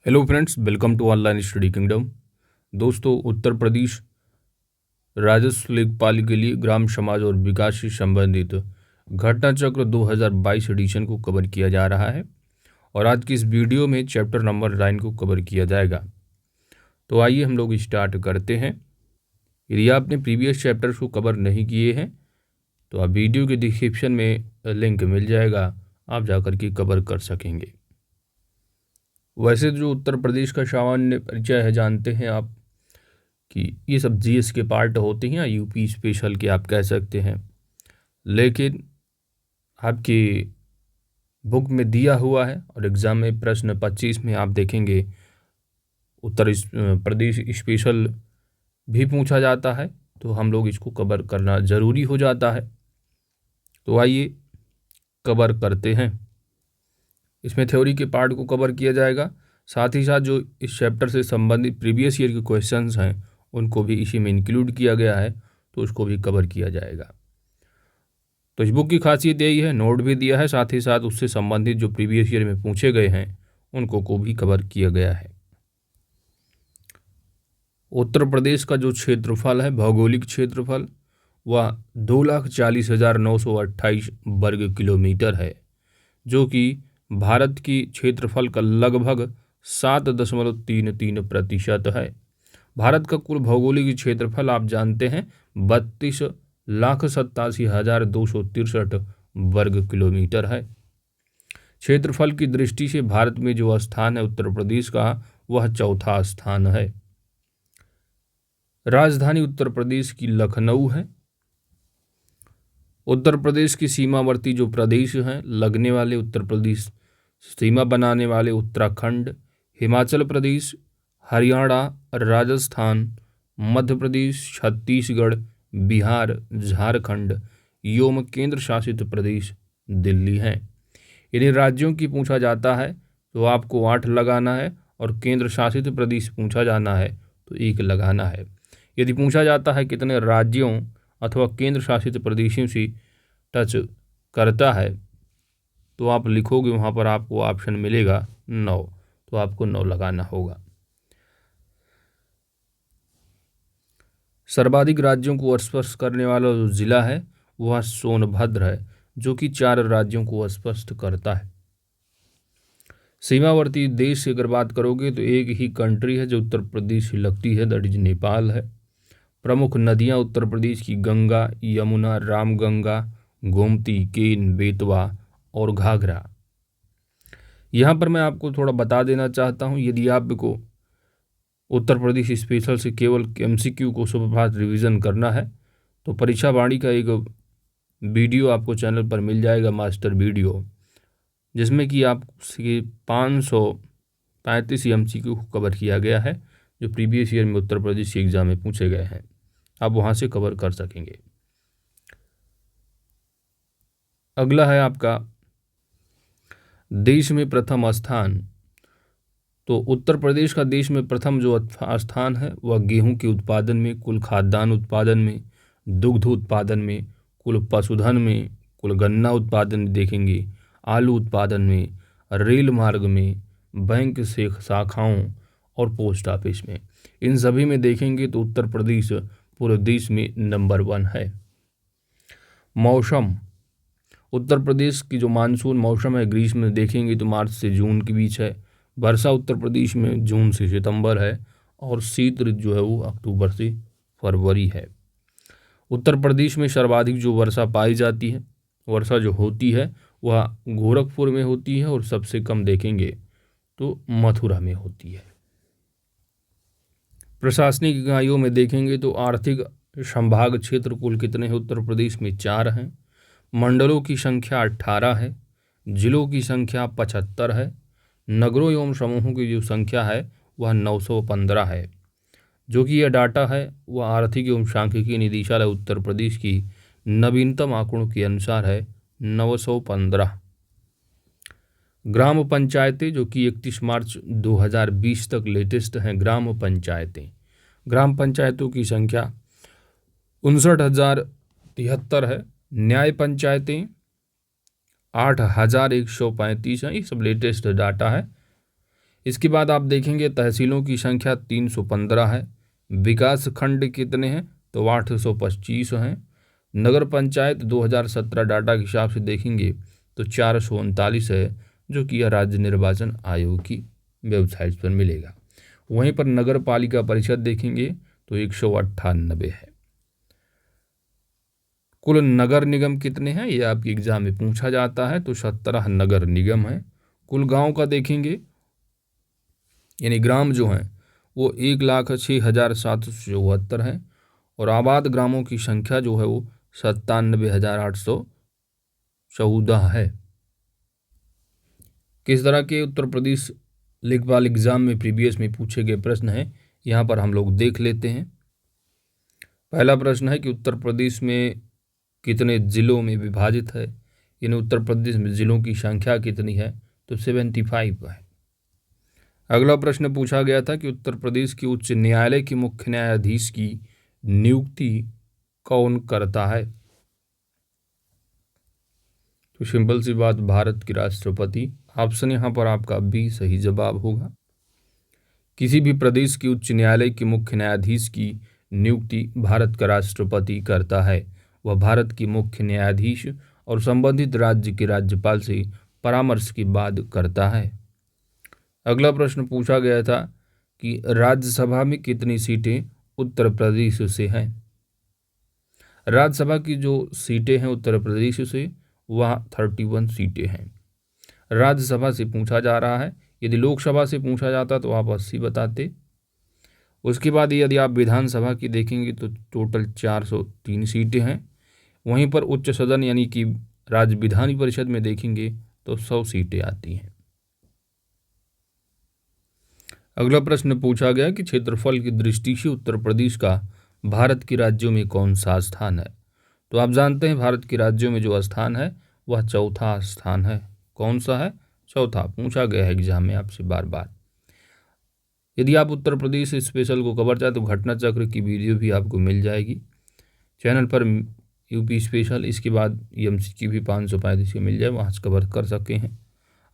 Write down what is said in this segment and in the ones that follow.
Hello friends, welcome to online study kingdom. दोस्तों, उत्तर प्रदेश राजस्व लेखपाल के लिए ग्राम समाज और विकास से संबंधित घटना चक्र 2022 एडिशन को कवर किया जा रहा है और आज की इस वीडियो में चैप्टर नंबर 9 को कवर किया जाएगा। तो आइए हम लोग स्टार्ट करते हैं। यदि आपने प्रीवियस चैप्टर्स को कवर नहीं किए हैं तो आप वीडियो के डिस्क्रिप्शन में लिंक मिल जाएगा, आप जाकर के कवर कर सकेंगे। वैसे जो उत्तर प्रदेश का सामान्य परिचय है, जानते हैं आप कि ये सब जीएस के पार्ट होते हैं या यूपी स्पेशल के आप कह सकते हैं, लेकिन आपकी बुक में दिया हुआ है और एग्ज़ाम में प्रश्न 25 में आप देखेंगे उत्तर प्रदेश स्पेशल भी पूछा जाता है, तो हम लोग इसको कवर करना ज़रूरी हो जाता है। तो आइए कवर करते हैं। इसमें थ्योरी के पार्ट को कवर किया जाएगा, साथ ही साथ जो इस चैप्टर से संबंधित प्रीवियस ईयर के क्वेश्चंस हैं उनको भी इसी में इंक्लूड किया गया है, तो उसको भी कवर किया जाएगा। तो इस बुक की खासियत यही है, नोट भी दिया है, साथ ही साथ उससे संबंधित जो प्रीवियस ईयर में पूछे गए हैं उनको को भी कवर किया गया है। उत्तर प्रदेश का जो क्षेत्रफल है, भौगोलिक क्षेत्रफल, वह 2,40,928 वर्ग किलोमीटर है, जो कि भारत की क्षेत्रफल का लगभग 7.33% है। भारत का कुल भौगोलिक क्षेत्रफल आप जानते हैं 32,87,263 वर्ग किलोमीटर है। क्षेत्रफल की दृष्टि से भारत में जो स्थान है उत्तर प्रदेश का, वह चौथा स्थान है। राजधानी उत्तर प्रदेश की लखनऊ है। उत्तर प्रदेश की सीमावर्ती जो प्रदेश हैं, लगने वाले उत्तर प्रदेश सीमा बनाने वाले उत्तराखंड, हिमाचल प्रदेश, हरियाणा, राजस्थान, मध्य प्रदेश, छत्तीसगढ़, बिहार, झारखंड एवं केंद्र शासित प्रदेश दिल्ली हैं। इन्हीं राज्यों की पूछा जाता है तो आपको 8 लगाना है और केंद्र शासित प्रदेश पूछा जाना है तो 1 लगाना है। यदि पूछा जाता है कितने राज्यों अथवा केंद्र शासित प्रदेशों से टच करता है तो आप लिखोगे, वहाँ पर आपको ऑप्शन मिलेगा 9, तो आपको 9 लगाना होगा। सर्वाधिक राज्यों को स्पर्श करने वाला जो जिला है वह सोनभद्र है, जो कि 4 राज्यों को स्पर्श करता है। सीमावर्ती देश की अगर बात करोगे तो एक ही कंट्री है जो उत्तर प्रदेश से लगती है, दैट इज नेपाल है। प्रमुख नदियां उत्तर प्रदेश की गंगा, यमुना, रामगंगा, गोमती, केन, बेतवा और घाघरा। यहाँ पर मैं आपको थोड़ा बता देना चाहता हूँ, यदि आपको उत्तर प्रदेश स्पेशल से केवल एमसीक्यू को सुप्रभात रिवीजन करना है तो परीक्षा वाणी का एक वीडियो आपको चैनल पर मिल जाएगा, मास्टर वीडियो, जिसमें कि आपके 535 एमसीक्यू को कवर किया गया है जो प्रीवियस ईयर में उत्तर प्रदेश के एग्जाम में पूछे गए हैं। आप वहाँ से कवर कर सकेंगे। अगला है आपका देश में प्रथम स्थान। तो उत्तर प्रदेश का देश में प्रथम जो स्थान है वह गेहूं के उत्पादन में, कुल खाद्यान्न उत्पादन में, दुग्ध उत्पादन में, कुल पशुधन में, कुल गन्ना उत्पादन में देखेंगे, आलू उत्पादन में, रेल मार्ग में, बैंक से शाखाओं और पोस्ट ऑफिस में, इन सभी में देखेंगे तो उत्तर प्रदेश पूरे देश में नंबर 1 है। मौसम, उत्तर प्रदेश की जो मानसून मौसम है ग्रीष्म में देखेंगे तो मार्च से जून के बीच है। वर्षा उत्तर प्रदेश में जून से सितंबर है और शीत ऋतु जो है वो अक्टूबर से फरवरी है। उत्तर प्रदेश में सर्वाधिक जो वर्षा पाई जाती है, वर्षा जो होती है वह गोरखपुर में होती है और सबसे कम देखेंगे तो मथुरा में होती है। प्रशासनिक इकाइयों में देखेंगे तो आर्थिक संभाग क्षेत्र कुल कितने हैं उत्तर प्रदेश में 4 हैं। मंडलों की संख्या 18 है। जिलों की संख्या 75 है। नगरों एवं समूहों की जो संख्या है वह 915 है। जो कि यह डाटा है वह आर्थिक एवं सांख्यिकी निदेशालय उत्तर प्रदेश की नवीनतम आंकड़ों के अनुसार है 915। ग्राम पंचायतें जो कि 31 मार्च 2020 तक लेटेस्ट हैं ग्राम पंचायतें। ग्राम पंचायतों की संख्या 59,073 है। न्याय पंचायतें 8,135 हैं, ये सब लेटेस्ट डाटा है। इसके बाद आप देखेंगे तहसीलों की संख्या 315 है। विकास खंड कितने हैं, तो 825 हैं। नगर पंचायत 2017 डाटा के हिसाब से देखेंगे तो 439 है, जो कि यह राज्य निर्वाचन आयोग की वेबसाइट पर मिलेगा। वहीं पर नगर पालिका परिषद देखेंगे तो 198 है। कुल नगर निगम कितने हैं, ये आपके एग्जाम में पूछा जाता है, तो 17 नगर निगम है। कुल गांव का देखेंगे यानी ग्राम जो हैं वो 1,06,774 है और आबाद ग्रामों की संख्या जो है वो 97,814 है। किस तरह के उत्तर प्रदेश लेखपाल एग्जाम में प्रीवियस में पूछे गए प्रश्न हैं, यहाँ पर हम लोग देख लेते हैं। पहला प्रश्न है कि उत्तर प्रदेश में कितने जिलों में विभाजित है, यानी उत्तर प्रदेश में जिलों की संख्या कितनी है, तो 75 है। अगला प्रश्न पूछा गया था कि उत्तर प्रदेश के उच्च न्यायालय के मुख्य न्यायाधीश की नियुक्ति कौन करता है, तो सिंपल सी बात, भारत के राष्ट्रपति। ऑप्शन यहाँ पर आपका बी सही जवाब होगा। किसी भी प्रदेश के उच्च न्यायालय के मुख्य न्यायाधीश की नियुक्ति भारत का राष्ट्रपति करता है। वह भारत के मुख्य न्यायाधीश और संबंधित राज्य के राज्यपाल से परामर्श के बाद करता है। अगला प्रश्न पूछा गया था कि राज्यसभा में कितनी सीटें उत्तर प्रदेश से हैं। राज्यसभा की जो सीटें हैं उत्तर प्रदेश से वह 31 सीटें हैं। राज्यसभा से पूछा जा रहा है, यदि लोकसभा से पूछा जाता तो आप 80 बताते। उसके बाद यदि आप विधानसभा की देखेंगे तो टोटल 403 सीटें हैं। वहीं पर उच्च सदन यानी कि राज्य विधान परिषद में देखेंगे तो 100 सीटें आती हैं। अगला प्रश्न पूछा गया कि क्षेत्रफल की दृष्टि से उत्तर प्रदेश का भारत के राज्यों में कौन सा स्थान है, तो आप जानते हैं भारत के राज्यों में जो स्थान है वह चौथा स्थान है। कौन सा है, चौथा। पूछा गया है एग्जाम में आपसे बार बार। यदि आप उत्तर प्रदेश स्पेशल को कवर चाहे तो घटना चक्र की वीडियो भी आपको मिल जाएगी चैनल पर, यूपी स्पेशल। इसके बाद एमसीक्यू भी 535 की मिल जाए, वहाँ से कवर कर सकते हैं,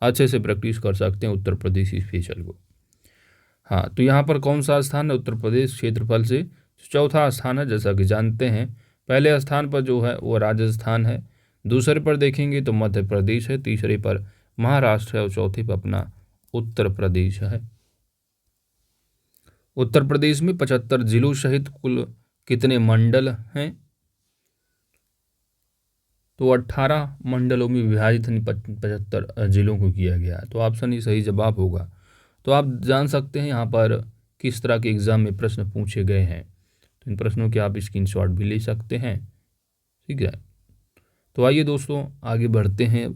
अच्छे से प्रैक्टिस कर सकते हैं उत्तर प्रदेश स्पेशल को। हाँ, तो यहाँ पर कौन सा स्थान है उत्तर प्रदेश क्षेत्रफल से, चौथा स्थान है। जैसा कि जानते हैं पहले स्थान पर जो है वो राजस्थान है, दूसरे पर देखेंगे तो मध्य प्रदेश है, तीसरे पर महाराष्ट्र है और चौथे पर अपना उत्तर प्रदेश है। उत्तर प्रदेश में 75 जिलों सहित कुल कितने मंडल हैं, तो 18 मंडलों में विभाजित 75 जिलों को किया गया है, तो ऑप्शन ही सही जवाब होगा। तो आप जान सकते हैं यहाँ पर किस तरह के एग्जाम में प्रश्न पूछे गए हैं, तो इन प्रश्नों के आप स्क्रीनशॉट भी ले सकते हैं, ठीक है। तो आइए दोस्तों आगे बढ़ते हैं,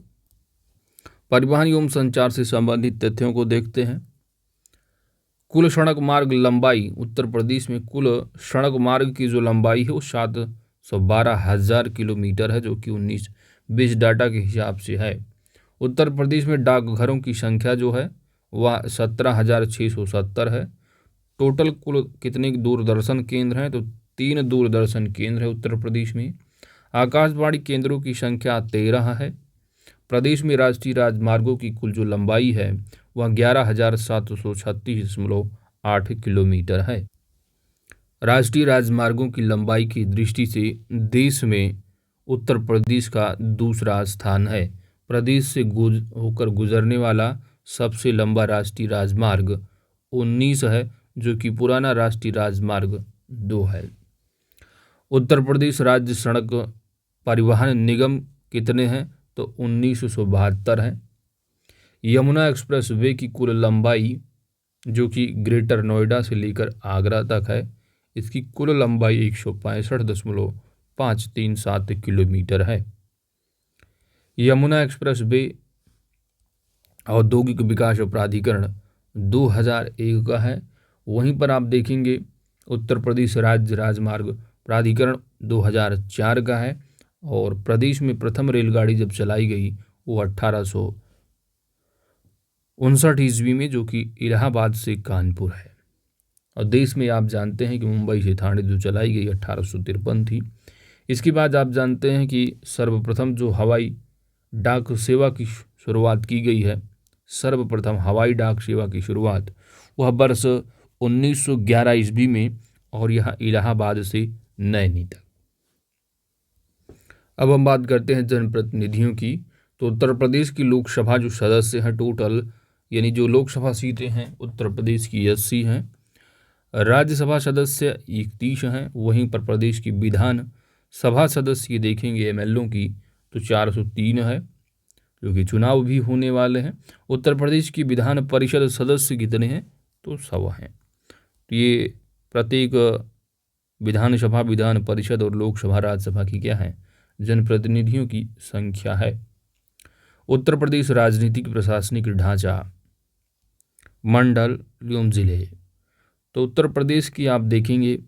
परिवहन एवं संचार से संबंधित तथ्यों को देखते हैं। कुल सड़क मार्ग लंबाई, उत्तर प्रदेश में कुल सड़क मार्ग की जो लंबाई है वो 712,000 किलोमीटर है, जो कि 19-20 डाटा के हिसाब से है। उत्तर प्रदेश में डाकघरों की संख्या जो है वह 17,670 है। टोटल कुल कितने दूरदर्शन केंद्र हैं, तो 3 दूरदर्शन केंद्र है उत्तर प्रदेश में। आकाशवाणी केंद्रों की संख्या 13 है। प्रदेश में राष्ट्रीय राजमार्गों की कुल जो लंबाई है वह 11,736.8 किलोमीटर है। राष्ट्रीय राजमार्गों की लंबाई की दृष्टि से देश में उत्तर प्रदेश का दूसरा स्थान है। प्रदेश से होकर गुजरने वाला सबसे लंबा राष्ट्रीय राजमार्ग 19 है, जो कि पुराना राष्ट्रीय राजमार्ग 2 है। उत्तर प्रदेश राज्य सड़क परिवहन निगम कितने हैं, तो 1972 है। यमुना एक्सप्रेस वे की कुल लंबाई जो कि ग्रेटर नोएडा से लेकर आगरा तक है, इसकी कुल लंबाई 165.537 किलोमीटर है। यमुना एक्सप्रेस वे औद्योगिक विकास प्राधिकरण 2001 का है। वहीं पर आप देखेंगे उत्तर प्रदेश राज्य राजमार्ग प्राधिकरण 2004 का है, और प्रदेश में प्रथम रेलगाड़ी जब चलाई गई वो 1859 ईस्वी में, जो कि इलाहाबाद से कानपुर है। और देश में आप जानते हैं कि मुंबई से ठाणे जो चलाई गई 1853 थी। इसके बाद आप जानते हैं कि सर्वप्रथम जो हवाई डाक सेवा की शुरुआत की गई है सर्वप्रथम हवाई डाक सेवा की शुरुआत वह वर्ष 1911 ईस्वी में, और यह इलाहाबाद से नैनी तक। अब हम बात करते हैं जनप्रतिनिधियों की। तो उत्तर प्रदेश की लोकसभा जो सदस्य हैं टोटल, यानी जो लोकसभा सीटें हैं उत्तर प्रदेश की 80 हैं, राज्यसभा सदस्य 31 हैं, वहीं पर प्रदेश की विधान सभा सदस्य ये देखेंगे एमएलओ की तो 403 है, जो कि चुनाव भी होने वाले हैं। उत्तर प्रदेश की विधान परिषद सदस्य कितने हैं तो 100 हैं। तो ये प्रत्येक विधानसभा, विधान परिषद और लोकसभा, राज्यसभा की क्या है, जनप्रतिनिधियों की संख्या है। उत्तर प्रदेश राजनीतिक प्रशासनिक ढांचा, मंडल एवं जिले। तो उत्तर प्रदेश की आप देखेंगे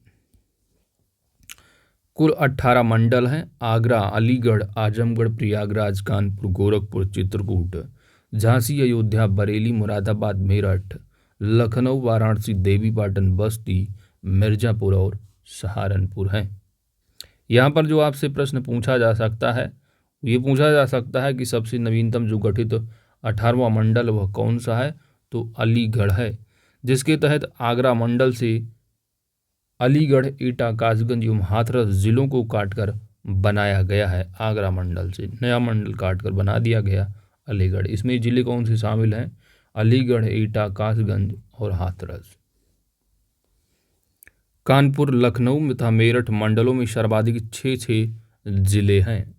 कुल 18 मंडल हैं। आगरा, अलीगढ़, आजमगढ़, प्रयागराज, कानपुर, गोरखपुर, चित्रकूट, झांसी, अयोध्या, बरेली, मुरादाबाद, मेरठ, लखनऊ, वाराणसी, देवीपाटन, बस्ती, मिर्जापुर और सहारनपुर हैं। यहाँ पर जो आपसे प्रश्न पूछा जा सकता है, ये पूछा जा सकता है कि सबसे नवीनतम जो गठित 18वां मंडल वह कौन सा है, तो अलीगढ़ है, जिसके तहत आगरा मंडल से अलीगढ़, एटा, कासगंज एवं हाथरस जिलों को काटकर बनाया गया है। आगरा मंडल से नया मंडल काटकर बना दिया गया अलीगढ़। इसमें जिले कौन से शामिल हैं, अलीगढ़, एटा, कासगंज और हाथरस। कानपुर, लखनऊ तथा मेरठ मंडलों में सर्वाधिक 6 जिले हैं।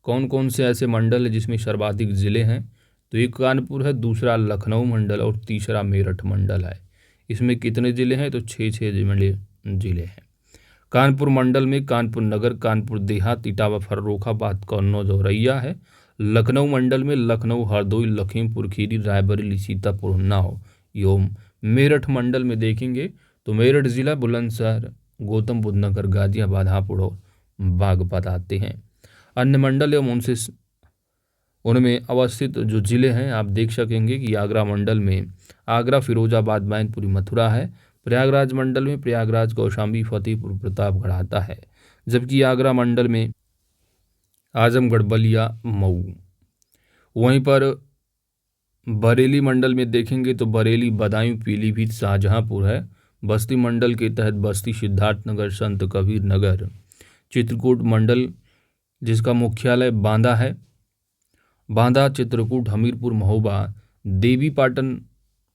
कौन कौन से ऐसे मंडल हैं जिसमें सर्वाधिक जिले हैं, तो एक कानपुर है, दूसरा लखनऊ मंडल और तीसरा मेरठ मंडल है। इसमें कितने जिले हैं, तो 6 जिले हैं। कानपुर मंडल में कानपुर नगर, कानपुर देहात, इटावा, फर्रुखाबाद, कन्नौज और औरैया है। लखनऊ मंडल में लखनऊ, हरदोई, लखीमपुर खीरी, रायबरेली, सीतापुर, उन्नाव एवं मेरठ मंडल में देखेंगे तो मेरठ जिला, बुलंदशहर, गौतम बुद्ध नगर, गाजियाबाद, हापुड़ और बागपत आते हैं। अन्य मंडल एवं उनमें अवस्थित जो जिले हैं आप देख सकेंगे कि आगरा मंडल में आगरा, फिरोजाबाद, मैनपुरी, मथुरा है। प्रयागराज मंडल में प्रयागराज, कौशाम्बी, फतेहपुर, प्रतापगढ़ आता है, जबकि आगरा मंडल में आजमगढ़, बलिया, मऊ। वहीं पर बरेली मंडल में देखेंगे तो बरेली, बदायूं, पीलीभीत, शाहजहांपुर है। बस्ती मंडल के तहत बस्ती, सिद्धार्थनगर, संत कबीर नगर। चित्रकूट मंडल जिसका मुख्यालय बांदा है, बांदा, चित्रकूट, हमीरपुर, महोबा। देवीपाटन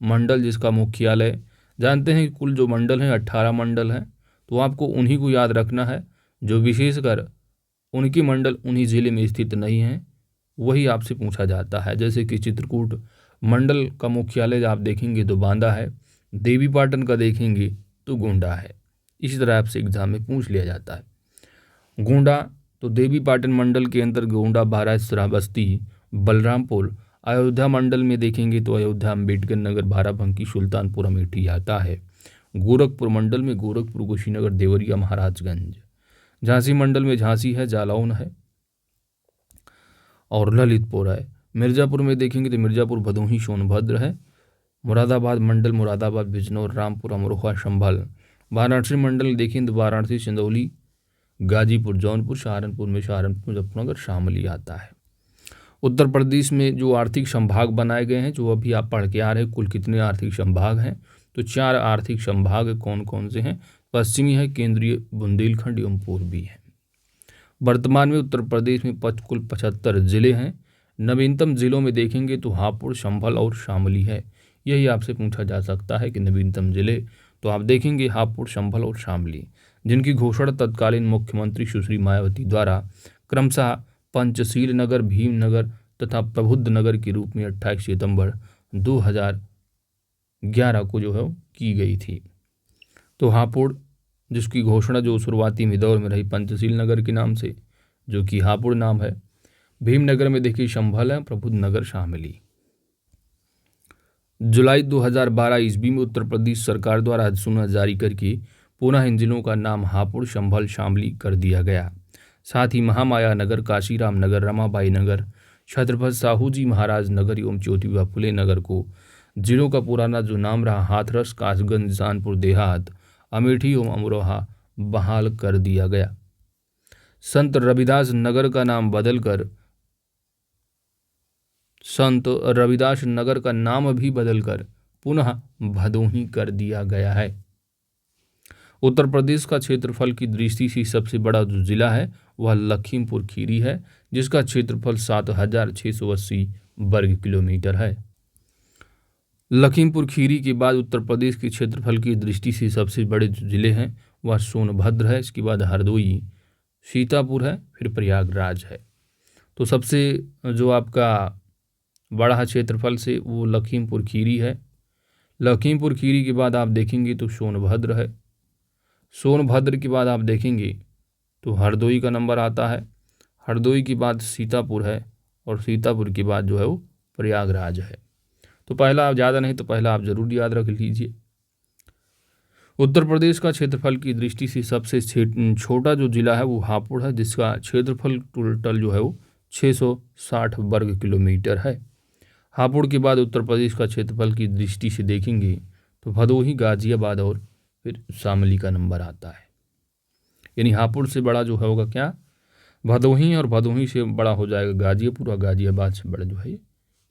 मंडल जिसका मुख्यालय, जानते हैं कुल जो मंडल हैं 18 मंडल हैं, तो आपको उन्हीं को याद रखना है जो विशेषकर उनकी मंडल उन्हीं ज़िले में स्थित नहीं हैं, वही आपसे पूछा जाता है। जैसे कि चित्रकूट मंडल का मुख्यालय आप देखेंगे तो बांदा है, देवीपाटन का देखेंगे तो गोंडा है। इसी तरह आपसे एग्जाम में पूछ लिया जाता है। गोंडा तो देवीपाटन मंडल के अंदर गोंडा, बाराह, श्रावस्ती, बलरामपुर। अयोध्या मंडल में देखेंगे तो अयोध्या, अम्बेडकर नगर, बाराबंकी, सुल्तानपुर, अमेठी आता है। गोरखपुर मंडल में गोरखपुर, कुशीनगर, देवरिया, महाराजगंज। झांसी मंडल में झांसी है, जालौन है और ललितपुर है। मिर्जापुर में देखेंगे तो मिर्जापुर, भदोही, सोनभद्र है। मुरादाबाद मंडल मुरादाबाद, बिजनौर, रामपुर, अमरोहा, संभल। वाराणसी मंडल देखें तो वाराणसी, चंदौली, गाजीपुर, जौनपुर। सहारनपुर में सहारनपुर, मुजफ्फरनगर, शामली आता है। उत्तर प्रदेश में जो आर्थिक संभाग बनाए गए हैं, जो अभी आप पढ़ के आ रहे हैं, कुल कितने आर्थिक संभाग हैं, तो 4 आर्थिक संभाग कौन कौन से हैं, पश्चिमी है, केंद्रीय, बुंदेलखंड एवं पूर्वी है। वर्तमान में उत्तर प्रदेश में कुल 75 जिले हैं। नवीनतम जिलों में देखेंगे तो हापुड़, संभल और शामली है। यही आपसे पूछा जा सकता है कि नवीनतम जिले, तो आप देखेंगे हापुड़, संभल और शामली, जिनकी घोषणा तत्कालीन मुख्यमंत्री सुश्री मायावती द्वारा क्रमशः पंचशील नगर, भीमनगर तथा प्रबुद्ध नगर के रूप में 28 सितंबर 2011 को जो है की गई थी। तो हापुड़ जिसकी घोषणा जो शुरुआती में दौर में रही पंचशील नगर के नाम से, जो कि हापुड़ नाम है। भीमनगर में देखिए संभल है, प्रबुद्ध नगर शामिली। जुलाई 2012 ईस्वी में उत्तर प्रदेश सरकार द्वारा अधिसूचना जारी करके पुनः इन जिलों का नाम हापुड़, संभल, शामली कर दिया गया। साथ ही महामाया नगर, काशीराम नगर, रमाबाई नगर, छत्रपति साहू जी महाराज नगर एवं ज्योतिबा फुले नगर को जिलों का पुराना जो नाम रहा हाथरस, कासगंज, जानपुर देहात, अमेठी एवं अमरोहा बहाल कर दिया गया। संत रविदास नगर का नाम बदलकर संत रविदास नगर का नाम भी बदलकर पुनः भदोही कर दिया गया है। उत्तर प्रदेश का क्षेत्रफल की दृष्टि से सबसे बड़ा जो जिला है वह लखीमपुर खीरी है, जिसका क्षेत्रफल 7,680 वर्ग किलोमीटर है। लखीमपुर खीरी के बाद उत्तर प्रदेश के क्षेत्रफल की दृष्टि से सबसे बड़े जो जिले हैं वह सोनभद्र है, इसके बाद हरदोई, सीतापुर है, फिर प्रयागराज है। तो सबसे जो आपका बड़ा क्षेत्रफल से वो लखीमपुर खीरी है। लखीमपुर खीरी के बाद आप देखेंगे तो सोनभद्र है। सोनभद्र के बाद आप देखेंगे तो हरदोई का नंबर आता है। हरदोई के बाद सीतापुर है और सीतापुर के बाद जो है वो प्रयागराज है। तो पहला आप ज़्यादा नहीं तो पहला आप ज़रूर याद रख लीजिए। उत्तर प्रदेश का क्षेत्रफल की दृष्टि से सबसे छोटा जो जिला है वो हापुड़ है, जिसका क्षेत्रफल टोटल जो है वो 660 वर्ग किलोमीटर है। हापुड़ के बाद उत्तर प्रदेश का क्षेत्रफल की दृष्टि से देखेंगे तो भदोही, गाजियाबाद और फिर शामली का नंबर आता है। यानी हापुड़ से बड़ा जो है होगा क्या, भदोही, और भदोही से बड़ा हो जाएगा गाजियापुर, और गाजियाबाद से बड़ा जो है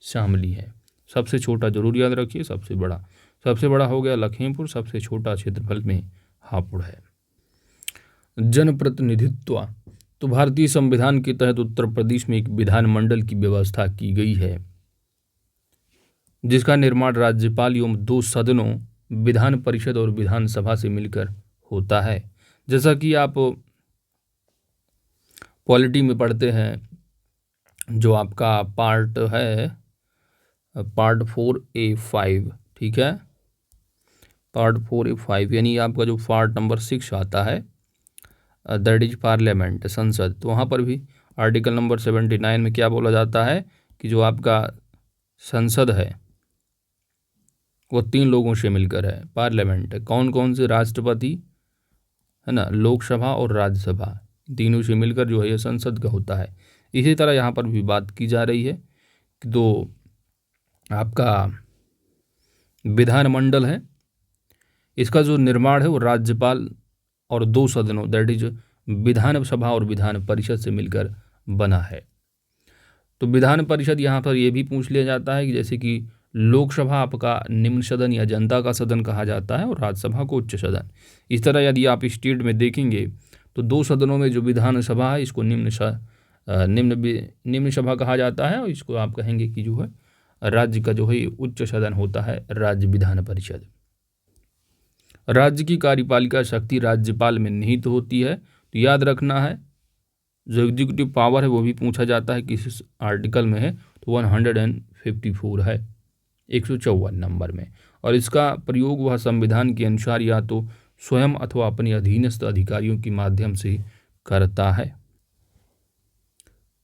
शामली है। सबसे छोटा जरूर याद रखिए, सबसे बड़ा हो गया लखीमपुर, सबसे छोटा क्षेत्रफल में हापुड़ है। जनप्रतिनिधित्व, तो भारतीय संविधान के तहत उत्तर प्रदेश में एक विधानमंडल की व्यवस्था की गई है, जिसका निर्माण राज्यपाल एवं 2 सदनों विधान परिषद और विधानसभा से मिलकर होता है। जैसा कि आप पॉलिटी में पढ़ते हैं, जो आपका पार्ट है, पार्ट 4A5, ठीक है, पार्ट 4A5, यानी आपका जो पार्ट नंबर 6 आता है दैट इज पार्लियामेंट, संसद, तो वहाँ पर भी आर्टिकल नंबर 79 में क्या बोला जाता है कि जो आपका संसद है वो 3 लोगों से मिलकर है, पार्लियामेंट है। कौन कौन से, राष्ट्रपति है ना, लोकसभा और राज्यसभा, तीनों से मिलकर जो है ये संसद का होता है। इसी तरह यहाँ पर भी बात की जा रही है कि तो आपका विधानमंडल है, इसका जो निर्माण है वो राज्यपाल और 2 सदनों दैट इज विधानसभा और विधान परिषद से मिलकर बना है। तो विधान परिषद यहाँ पर ये भी पूछ लिया जाता है कि जैसे कि लोकसभा आपका निम्न सदन या जनता का सदन कहा जाता है और राज्यसभा को उच्च सदन। इस तरह यदि आप स्टेट में देखेंगे तो 2 सदनों में जो विधानसभा है इसको निम्न सभा कहा जाता है, और इसको आप कहेंगे कि जो है राज्य का जो है उच्च सदन होता है राज्य विधान परिषद। राज्य की कार्यपालिका शक्ति राज्यपाल में निहित होती है। तो याद रखना है, जो एग्जीक्यूटिव पावर है वो भी पूछा जाता है किस आर्टिकल में है, तो 154 है, 154 नंबर में, और इसका प्रयोग वह संविधान के अनुसार या तो स्वयं अथवा अपने अधीनस्थ अधिकारियों के माध्यम से करता है।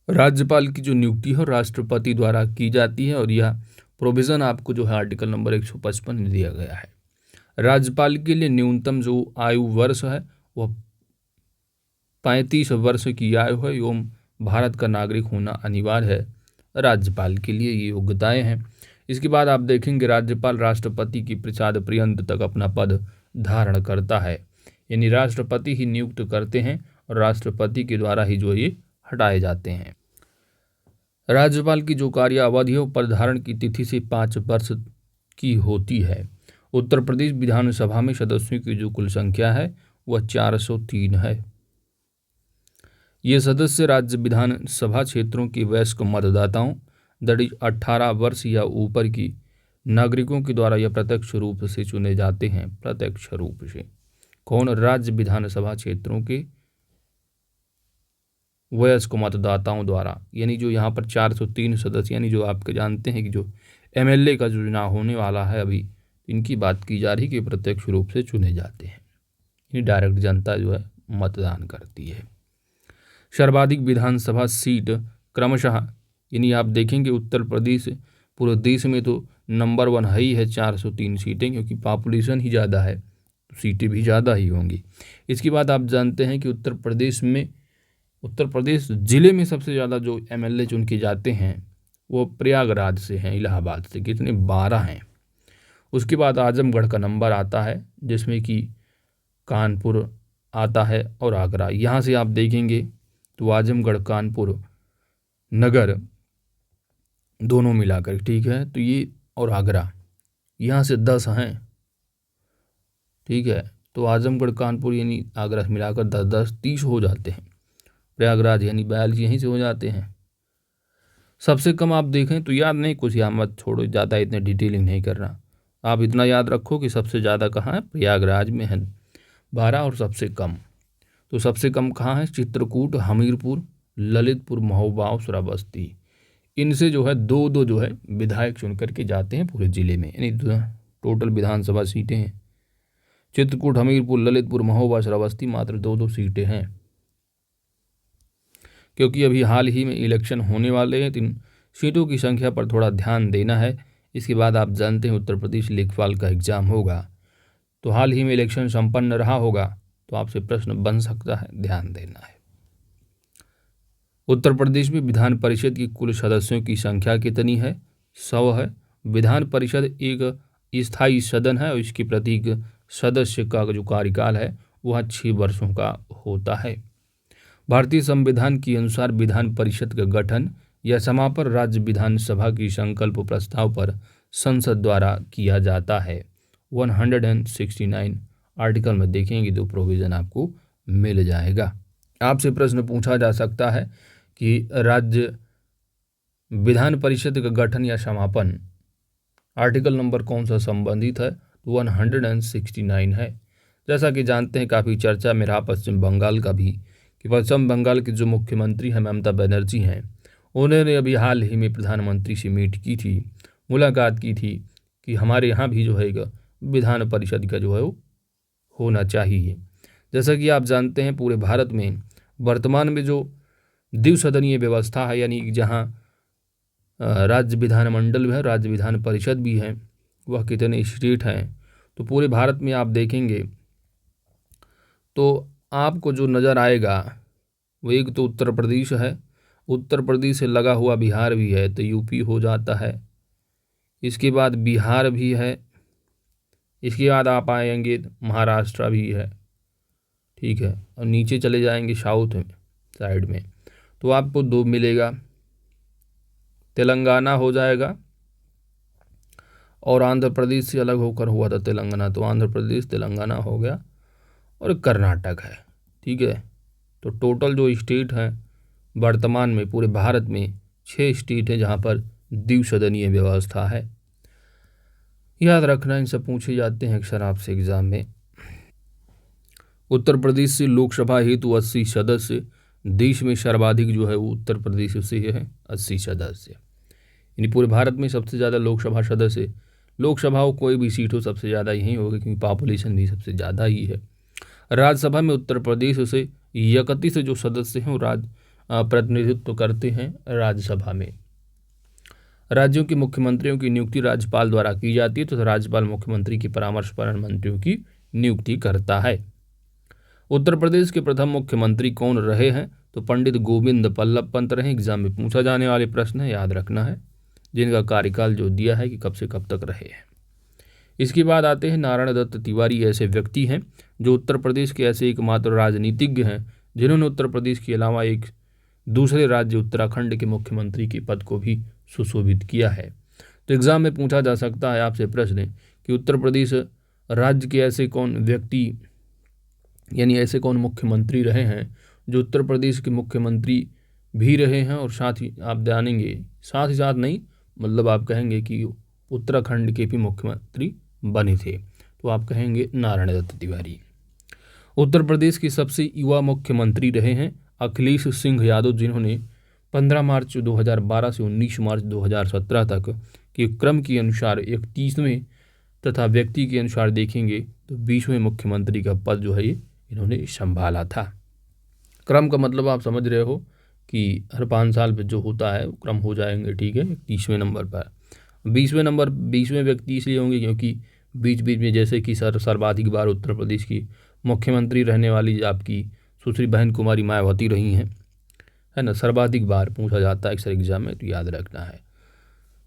राज्यपाल की जो नियुक्ति है राष्ट्रपति द्वारा की जाती है, और यह प्रोविज़न आपको जो है आर्टिकल नंबर 155 में दिया गया है। राज्यपाल के लिए न्यूनतम जो आयु वर्ष है वह 35 वर्ष की आयु है एवं भारत का नागरिक होना अनिवार्य है राज्यपाल के लिए, ये योग्यताएं हैं। इसके बाद आप देखेंगे राज्यपाल राष्ट्रपति की पश्चात पर्यंत तक अपना पद धारण करता है, यानी राष्ट्रपति ही नियुक्त करते हैं और राष्ट्रपति के द्वारा ही जो ये हटाए जाते हैं। राज्यपाल की जो कार्य अवधि है पद धारण की तिथि से 5 वर्ष की होती है। उत्तर प्रदेश विधानसभा में सदस्यों की जो कुल संख्या है वह 403 है। ये सदस्य राज्य विधानसभा क्षेत्रों के वयस्क मतदाताओं दैट इज 18 वर्ष या ऊपर की नागरिकों के द्वारा या प्रत्यक्ष रूप से चुने जाते हैं। प्रत्यक्ष रूप से कौन, राज्य विधानसभा क्षेत्रों के वयस्क मतदाताओं द्वारा, यानी जो यहाँ पर 403 सदस्य, यानी जो आपके जानते हैं कि जो MLA का जो चुनाव होने वाला है अभी, इनकी बात की जा रही कि प्रत्यक्ष रूप से चुने जाते हैं, यानी डायरेक्ट जनता जो है मतदान करती है। सर्वाधिक विधानसभा सीट क्रमशः, यानी आप देखेंगे उत्तर प्रदेश पूरे देश में तो नंबर 1 है ही है, 403 सीटें, क्योंकि पॉपुलेशन ही ज़्यादा है तो सीटें भी ज़्यादा ही होंगी। इसके बाद आप जानते हैं कि उत्तर प्रदेश ज़िले में सबसे ज़्यादा जो MLA चुन के जाते हैं वो प्रयागराज से हैं, इलाहाबाद से, कितने 12 हैं। उसके बाद आजमगढ़ का नंबर आता है, जिसमें कि कानपुर आता है और आगरा। यहाँ से आप देखेंगे तो आजमगढ़, कानपुर नगर दोनों मिलाकर, ठीक है। तो ये और आगरा, यहाँ से 10 हैं, ठीक है। तो आजमगढ़, कानपुर यानी आगरा मिलाकर 10 10 30 हो जाते हैं। प्रयागराज यानी 42 यहीं से हो जाते हैं। सबसे कम आप देखें तो याद नहीं, कुछ यहाँ मत छोड़ो, ज़्यादा इतने डिटेलिंग नहीं कर रहा। आप इतना याद रखो कि सबसे ज़्यादा कहाँ है, प्रयागराज में है 12, और सबसे कम, तो सबसे कम कहाँ है, चित्रकूट, हमीरपुर, ललितपुर, महोबा और श्रावस्ती। इनसे जो है दो दो जो है विधायक चुन करके जाते हैं पूरे जिले में, यानी टोटल विधानसभा सीटें हैं चित्रकूट, हमीरपुर, ललितपुर, महोबा, श्रावस्ती, मात्र 2 2 सीटें हैं। क्योंकि अभी हाल ही में इलेक्शन होने वाले हैं तो इन सीटों की संख्या पर थोड़ा ध्यान देना है। इसके बाद आप जानते हैं उत्तर प्रदेश लेखपाल का एग्जाम होगा, तो हाल ही में इलेक्शन संपन्न रहा होगा, तो आपसे प्रश्न बन सकता है, ध्यान देना है। उत्तर प्रदेश में विधान परिषद की कुल सदस्यों की संख्या कितनी है, 100 है। विधान परिषद एक स्थायी सदन है और इसके प्रत्येक सदस्य का जो कार्यकाल है वह 6 वर्षों का होता है। भारतीय संविधान के अनुसार विधान परिषद का गठन या समापन राज्य विधानसभा की संकल्प प्रस्ताव पर संसद द्वारा किया जाता है। 169 आर्टिकल में देखेंगे तो प्रोविज़न आपको मिल जाएगा। आपसे प्रश्न पूछा जा सकता है कि राज्य विधान परिषद का गठन या समापन आर्टिकल नंबर कौन सा संबंधित है, तो 169 है। जैसा कि जानते हैं, काफ़ी चर्चा में रहा पश्चिम बंगाल का भी, कि पश्चिम बंगाल के जो मुख्यमंत्री हैं ममता बनर्जी हैं, उन्होंने अभी हाल ही में प्रधानमंत्री से मीट की थी, मुलाकात की थी कि हमारे यहाँ भी जो है विधान परिषद का जो है वो होना चाहिए। जैसा कि आप जानते हैं पूरे भारत में वर्तमान में जो द्विसदनीय व्यवस्था है, यानी जहाँ राज्य विधानमंडल भी है, राज्य विधान परिषद भी है, वह कितने स्टेट हैं, तो पूरे भारत में आप देखेंगे तो आपको जो नज़र आएगा वो एक तो उत्तर प्रदेश है, उत्तर प्रदेश से लगा हुआ बिहार भी है, तो यूपी हो जाता है। इसके बाद बिहार भी है, इसके बाद आप आएंगे महाराष्ट्र भी है, ठीक है, और नीचे चले जाएंगे साउथ में साइड में तो आपको 2 मिलेगा, तेलंगाना हो जाएगा, और आंध्र प्रदेश से अलग होकर हुआ था तेलंगाना, तो आंध्र प्रदेश तेलंगाना हो गया, और कर्नाटक है, ठीक है। तो टोटल जो स्टेट हैं वर्तमान में पूरे भारत में 6 स्टेट है जहाँ पर द्विसदनीय व्यवस्था है। याद रखना, इन सब पूछे जाते हैं अक्सर आपसे एग्जाम में। उत्तर प्रदेश से लोकसभा हेतु 80 सदस्य, देश में सर्वाधिक जो है वो उत्तर प्रदेश से है 80 सदस्य, यानी पूरे भारत में सबसे ज़्यादा लोकसभा सदस्य, लोकसभा हो कोई भी सीट हो सबसे ज़्यादा यही होगा क्योंकि पॉपुलेशन भी सबसे ज़्यादा ही है। राज्यसभा में उत्तर प्रदेश से 31 जो सदस्य हैं वो प्रतिनिधित्व करते हैं राज्यसभा में। राज्यों के मुख्यमंत्रियों की नियुक्ति राज्यपाल द्वारा की जाती है, तो राज्यपाल मुख्यमंत्री की परामर्श पर मंत्रियों की नियुक्ति करता है। उत्तर प्रदेश के प्रथम मुख्यमंत्री कौन रहे हैं, तो पंडित गोविंद बल्लभ पंत रहे। एग्जाम में पूछा जाने वाले प्रश्न है, याद रखना है, जिनका कार्यकाल जो दिया है कि कब से कब तक रहे हैं। इसके बाद आते हैं नारायण दत्त तिवारी, ऐसे व्यक्ति हैं जो उत्तर प्रदेश के ऐसे एकमात्र राजनीतिज्ञ हैं जिन्होंने उत्तर प्रदेश के अलावा एक दूसरे राज्य उत्तराखंड के मुख्यमंत्री के पद को भी सुशोभित किया है। तो एग्जाम में पूछा जा सकता है आपसे प्रश्न कि उत्तर प्रदेश राज्य के ऐसे कौन व्यक्ति यानी ऐसे कौन मुख्यमंत्री रहे हैं जो उत्तर प्रदेश के मुख्यमंत्री भी रहे हैं, और साथ ही आप जानेंगे, साथ ही साथ नहीं मतलब आप कहेंगे कि उत्तराखंड के भी मुख्यमंत्री बने थे, तो आप कहेंगे नारायण दत्त तिवारी। उत्तर प्रदेश के सबसे युवा मुख्यमंत्री रहे हैं अखिलेश सिंह यादव, जिन्होंने 15 मार्च 2012 से 19 मार्च 2017 तक के क्रम के अनुसार 31वें तथा व्यक्ति के अनुसार देखेंगे तो 20वें मुख्यमंत्री का पद जो है ये इन्होंने संभाला था। क्रम का मतलब आप समझ रहे हो कि हर 5 साल पे जो होता है क्रम हो जाएंगे, ठीक है। 30वें नंबर पर 20वें व्यक्ति इसलिए होंगे क्योंकि बीच बीच में जैसे कि सर्वाधिक बार उत्तर प्रदेश की मुख्यमंत्री रहने वाली आपकी सुश्री बहन कुमारी मायावती रही हैं, है ना, सर्वाधिक बार पूछा जाता है अक्सर एग्जाम में, तो याद रखना है।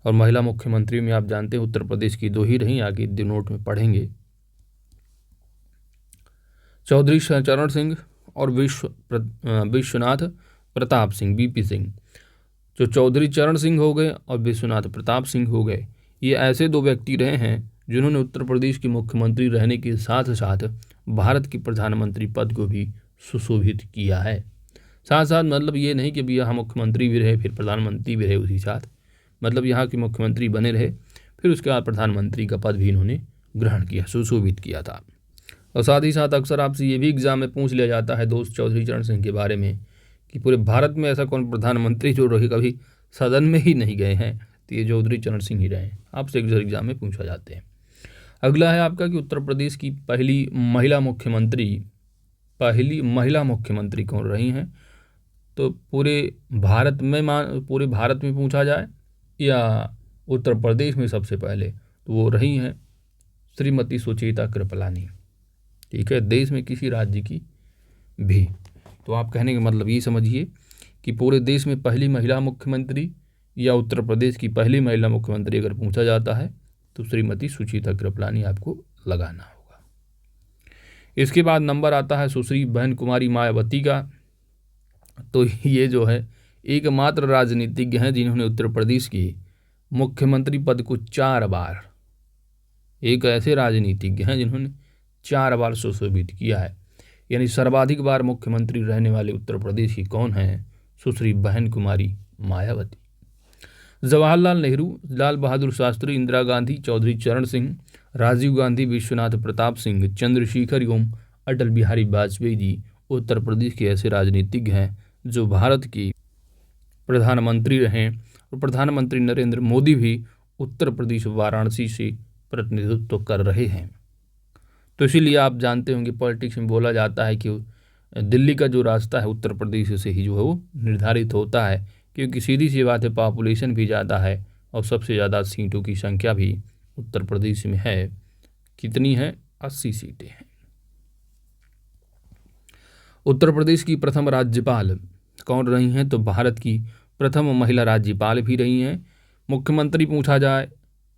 और महिला मुख्यमंत्री में आप जानते हैं उत्तर प्रदेश की 2 ही रहीं, आगे नोट में पढ़ेंगे, चौधरी चरण सिंह और विश्वनाथ प्रताप सिंह, बीपी सिंह। जो चौधरी चरण सिंह हो गए और विश्वनाथ प्रताप सिंह हो गए, ये ऐसे दो व्यक्ति रहे हैं जिन्होंने उत्तर प्रदेश के मुख्यमंत्री रहने के साथ साथ भारत के प्रधानमंत्री पद को भी सुशोभित किया है। साथ साथ मतलब ये नहीं कि भैया हम मुख्यमंत्री भी रहे फिर प्रधानमंत्री भी रहे उसी साथ, मतलब यहाँ के मुख्यमंत्री बने रहे फिर उसके बाद प्रधानमंत्री का पद भी इन्होंने ग्रहण किया, सुशोभित किया था। और साथ ही साथ अक्सर आपसे ये भी एग्जाम में पूछ लिया जाता है दोस्त चौधरी चरण सिंह के बारे में कि पूरे भारत में ऐसा कौन प्रधानमंत्री जो रहे कभी सदन में ही नहीं गए हैं, तो ये चौधरी चरण सिंह ही रहे हैं, आपसे अक्सर एग्जाम में पूछा जाते हैं। अगला है आपका कि उत्तर प्रदेश की पहली महिला मुख्यमंत्री कौन रही हैं, तो पूरे भारत में पूछा जाए या उत्तर प्रदेश में सबसे पहले, तो वो रही हैं श्रीमती सुचेता कृपलानी। ठीक है, देश में किसी राज्य की भी, तो आप कहने का मतलब ये समझिए कि पूरे देश में पहली महिला मुख्यमंत्री या उत्तर प्रदेश की पहली महिला मुख्यमंत्री अगर पूछा जाता है तो श्रीमती सुचेता कृपलानी आपको लगाना होगा। इसके बाद नंबर आता है सुश्री बहन कुमारी मायावती का। तो ये जो है एकमात्र राजनीतिज्ञ हैं जिन्होंने उत्तर प्रदेश की मुख्यमंत्री पद को 4 बार, एक ऐसे राजनीतिज्ञ हैं जिन्होंने 4 बार सुशोभित किया है, यानी सर्वाधिक बार मुख्यमंत्री रहने वाले उत्तर प्रदेश की कौन है, सुश्री बहन कुमारी मायावती। जवाहरलाल नेहरू, लाल बहादुर शास्त्री, इंदिरा गांधी, चौधरी चरण सिंह, राजीव गांधी, विश्वनाथ प्रताप सिंह, चंद्रशेखर एवं अटल बिहारी वाजपेयी जी उत्तर प्रदेश के ऐसे राजनीतिज्ञ हैं जो भारत की प्रधानमंत्री रहे और प्रधानमंत्री नरेंद्र मोदी भी उत्तर प्रदेश वाराणसी से प्रतिनिधित्व कर रहे हैं। तो इसीलिए आप जानते होंगे पॉलिटिक्स में बोला जाता है कि दिल्ली का जो रास्ता है उत्तर प्रदेश से ही जो है वो निर्धारित होता है, क्योंकि सीधी सी बात है पॉपुलेशन भी ज़्यादा है और सबसे ज़्यादा सीटों की संख्या भी उत्तर प्रदेश में है। कितनी है? 80 सीटें हैं। उत्तर प्रदेश की प्रथम राज्यपाल कौन रही हैं, तो भारत की प्रथम महिला राज्यपाल भी रही हैं। मुख्यमंत्री पूछा जाए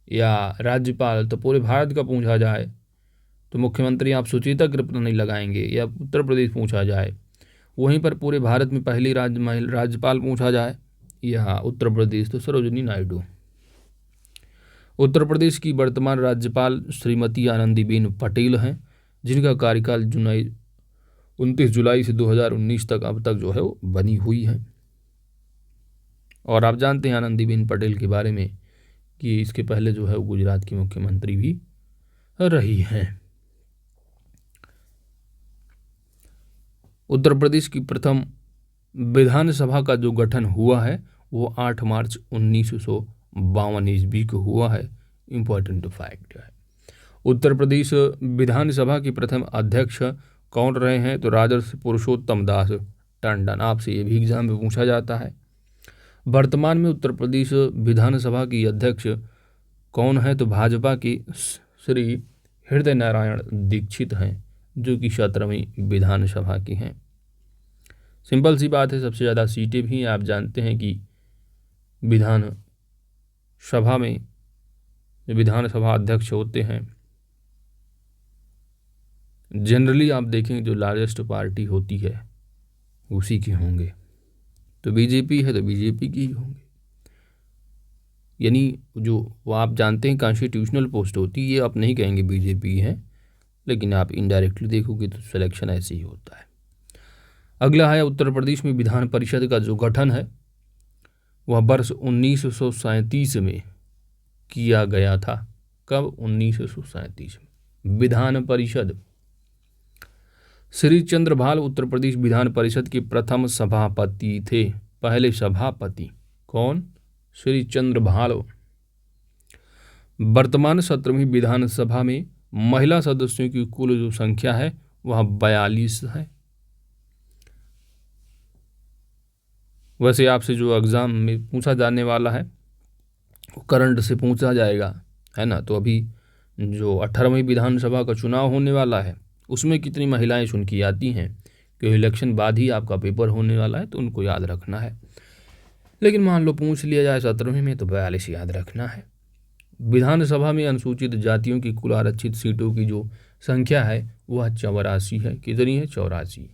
या राज्यपाल, तो पूरे भारत का पूछा जाए तो मुख्यमंत्री आप सुचेता कृपलानी लगाएंगे, या उत्तर प्रदेश पूछा जाए वहीं पर पूरे भारत में पहली राज्यपाल पूछा जाए या उत्तर प्रदेश, तो सरोजिनी नायडू। उत्तर प्रदेश की वर्तमान राज्यपाल श्रीमती आनंदीबेन पटेल हैं, जिनका कार्यकाल 29 जुलाई से 2019 तक अब तक जो है वो बनी हुई है। और आप जानते हैं आनंदीबेन पटेल के बारे में कि इसके पहले जो है वो गुजरात की मुख्यमंत्री भी रही हैं। उत्तर प्रदेश की प्रथम विधानसभा का जो गठन हुआ है वो 8 मार्च 1952 ईस्वी को हुआ है। इम्पोर्टेंट फैक्ट है। उत्तर प्रदेश विधानसभा के प्रथम अध्यक्ष कौन रहे हैं, तो राजर्षि पुरुषोत्तम दास टंडन। आपसे ये भी एग्जाम में पूछा जाता है। वर्तमान में उत्तर प्रदेश विधानसभा की अध्यक्ष कौन है, तो भाजपा की श्री हृदय नारायण दीक्षित हैं, जो कि 17वीं विधानसभा की हैं। सिंपल सी बात है, सबसे ज़्यादा सीटें भी आप जानते हैं कि विधानसभा में विधानसभा अध्यक्ष होते हैं जनरली आप देखेंगे जो लार्जेस्ट पार्टी होती है उसी के होंगे, तो बीजेपी है तो बीजेपी की ही होंगे। यानी जो वो आप जानते हैं कॉन्स्टिट्यूशनल पोस्ट होती है, ये आप नहीं कहेंगे बीजेपी है, लेकिन आप इनडायरेक्टली देखोगे तो सिलेक्शन ऐसे ही होता है। अगला है उत्तर प्रदेश में विधान परिषद का जो गठन है वह वर्ष 1937 में किया गया था। कब? 1937 में। विधान परिषद, श्री चंद्रभाल उत्तर प्रदेश विधान परिषद के प्रथम सभापति थे। पहले सभापति कौन? श्री चंद्रभाल। वर्तमान 17वीं विधानसभा में महिला सदस्यों की कुल जो संख्या है वह 42 है। वैसे आपसे जो एग्जाम में पूछा जाने वाला है वो करंट से पूछा जाएगा, है ना। तो अभी जो 18वीं विधानसभा का चुनाव होने वाला है उसमें कितनी महिलाएं चुन की आती हैं, क्योंकि इलेक्शन बाद ही आपका पेपर होने वाला है, तो उनको याद रखना है। लेकिन मान लो पूछ लिया जाए 17वीं में, तो 42 याद रखना है। विधानसभा में अनुसूचित जातियों की कुल आरक्षित सीटों की जो संख्या है वह 84 है। कितनी है? 84।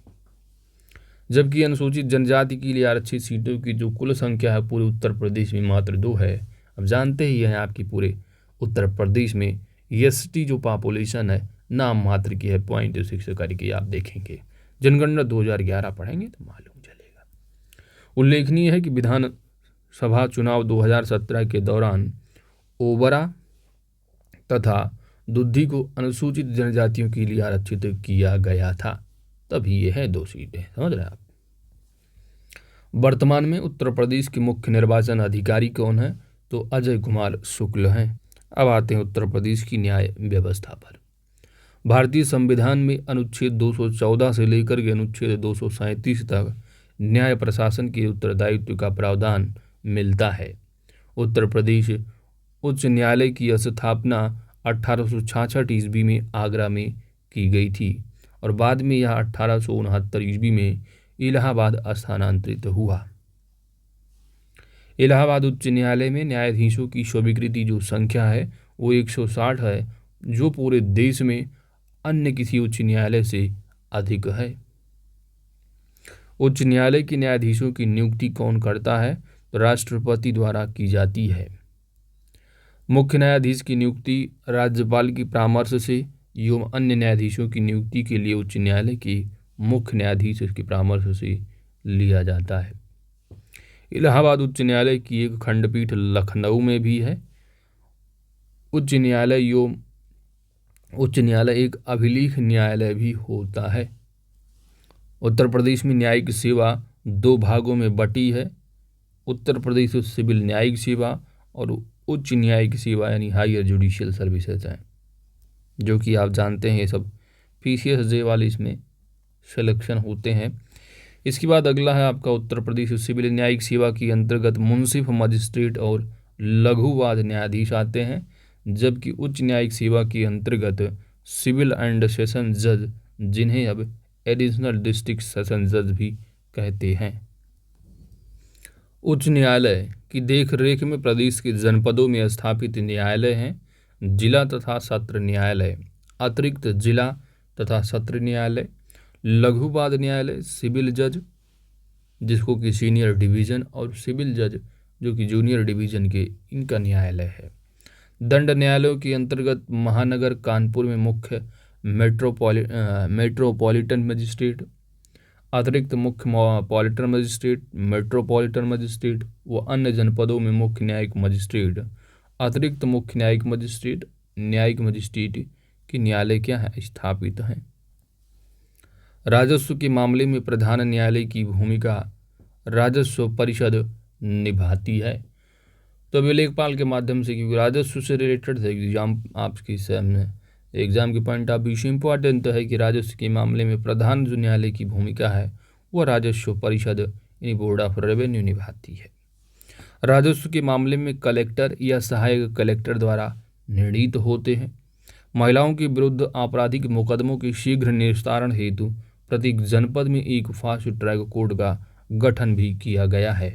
जबकि अनुसूचित जनजाति के लिए आरक्षित सीटों की जो कुल संख्या है पूरे उत्तर प्रदेश में मात्र 2 है। अब जानते ही हैं आपकी पूरे उत्तर प्रदेश में एसटी जो पॉपुलेशन है नाम मात्र की है 0.6 करके आप देखेंगे। जनगणना 2011 पढ़ेंगे तो मालूम चलेगा। उल्लेखनीय है कि विधानसभा चुनाव 2017 के दौरान ओबरा तथा दुद्धी को अनुसूचित जनजातियों के लिए आरक्षित किया गया था, तभी ये है 2 सीटें। समझ रहे हैं आप। वर्तमान में उत्तर प्रदेश के मुख्य निर्वाचन अधिकारी कौन है? तो अजय कुमार शुक्ल हैं। अब आते हैं उत्तर प्रदेश की न्याय व्यवस्था पर। भारतीय संविधान में अनुच्छेद 214 से लेकर के अनुच्छेद 237 तक न्याय प्रशासन के उत्तरदायित्व का प्रावधान मिलता है। उत्तर प्रदेश उच्च न्यायालय की स्थापना 1866 ईस्वी में आगरा में की गई थी और बाद में यह 1869 ईस्वी में इलाहाबाद स्थानांतरित हुआ। इलाहाबाद उच्च न्यायालय में न्यायाधीशों की स्वीकृति जो संख्या है वो 160 है, जो पूरे देश में अन्य किसी उच्च न्यायालय से अधिक है। उच्च न्यायालय के न्यायाधीशों की नियुक्ति कौन करता है? तो राष्ट्रपति द्वारा की जाती है। मुख्य न्यायाधीश की नियुक्ति राज्यपाल की परामर्श से एवं अन्य न्यायाधीशों की नियुक्ति के लिए उच्च न्यायालय के मुख्य न्यायाधीश के परामर्श से लिया जाता है। इलाहाबाद उच्च न्यायालय की एक खंडपीठ लखनऊ में भी है। उच्च न्यायालय एक अभिलेख न्यायालय भी होता है। उत्तर प्रदेश में न्यायिक सेवा 2 भागों में बटी है। उत्तर प्रदेश सिविल न्यायिक सेवा और उच्च न्यायिक सेवा यानी हायर जुडिशियल सर्विसेज हैं, जो कि आप जानते हैं ये सब PCSJ वाले इसमें सिलेक्शन होते हैं। इसके बाद अगला है आपका उत्तर प्रदेश सिविल न्यायिक सेवा के अंतर्गत मुंसिफ, मजिस्ट्रेट और लघु वाद न्यायाधीश आते हैं, जबकि उच्च न्यायिक सेवा के अंतर्गत सिविल एंड सेशन जज, जिन्हें अब एडिशनल डिस्ट्रिक्ट सेशन जज भी कहते हैं। उच्च न्यायालय की देखरेख में प्रदेश के जनपदों में स्थापित न्यायालय हैं जिला तथा सत्र न्यायालय, अतिरिक्त जिला तथा सत्र न्यायालय, लघु वाद न्यायालय, सिविल जज जिसको कि सीनियर डिवीजन और सिविल जज जो कि जूनियर डिवीजन के, इनका न्यायालय है। दंड न्यायालयों के अंतर्गत महानगर कानपुर में मुख्य मेट्रोपॉलिटन मजिस्ट्रेट, अतिरिक्त मुख्य पॉलिटन मजिस्ट्रेट, मेट्रोपॉलिटन मजिस्ट्रेट व अन्य जनपदों में मुख्य न्यायिक मजिस्ट्रेट, अतिरिक्त मुख्य न्यायिक मजिस्ट्रेट के न्यायालय क्या है? स्थापित हैं। राजस्व के मामले में प्रधान न्यायालय की भूमिका राजस्व परिषद निभाती है। तो अभी लेखपाल के माध्यम से, क्योंकि राजस्व से रिलेटेड एग्जाम आपके सामने एग्जाम के पॉइंट ऑफ व्यू से इम्पोर्टेंट है कि राजस्व के मामले में प्रधान जो न्यायालय की भूमिका है वह राजस्व परिषद यानी बोर्ड ऑफ रेवेन्यू निभाती है। राजस्व के मामले में कलेक्टर या सहायक कलेक्टर द्वारा निर्णीत होते हैं। महिलाओं के विरुद्ध आपराधिक मुकदमों के शीघ्र निस्तारण हेतु प्रत्येक जनपद में एक फास्ट ट्रैक कोर्ट का गठन भी किया गया है।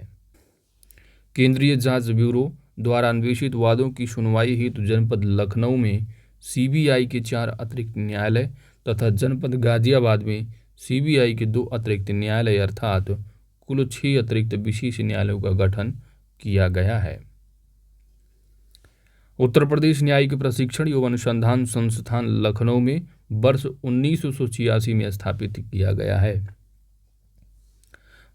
केंद्रीय जांच ब्यूरो द्वारा अन्वेषित वादों की सुनवाई हेतु जनपद लखनऊ में CBI के 4 अतिरिक्त न्यायालय तथा जनपद गाजियाबाद में CBI के 2 अतिरिक्त न्यायालय अर्थात कुल 6 अतिरिक्त विशेष न्यायालयों का गठन किया गया है। उत्तर प्रदेश न्यायिक प्रशिक्षण एवं अनुसंधान संस्थान लखनऊ में वर्ष 1986 में स्थापित किया गया है।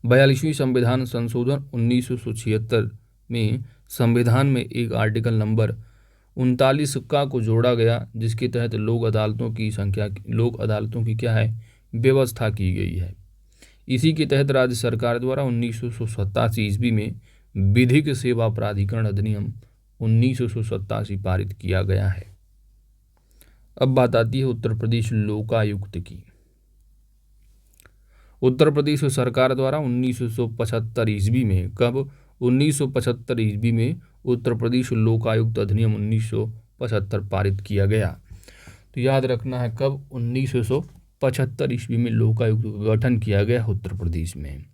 42वीं संविधान संशोधन 1976 में संविधान में एक आर्टिकल नंबर 39 को जोड़ा गया, जिसके तहत लोक अदालतों की क्या है? व्यवस्था की गई है। इसी के तहत राज्य सरकार द्वारा 1987 ईस्वी में विधिक सेवा प्राधिकरण अधिनियम 1987 पारित किया गया है। अब बात आती है उत्तर प्रदेश लोकायुक्त की। उत्तर प्रदेश सरकार द्वारा 1975 ईस्वी में 1975 ईस्वी में उत्तर प्रदेश लोकायुक्त अधिनियम 1975 पारित किया गया। तो याद रखना है कब? 1975 ईस्वी में लोकायुक्त का गठन किया गया उत्तर प्रदेश में।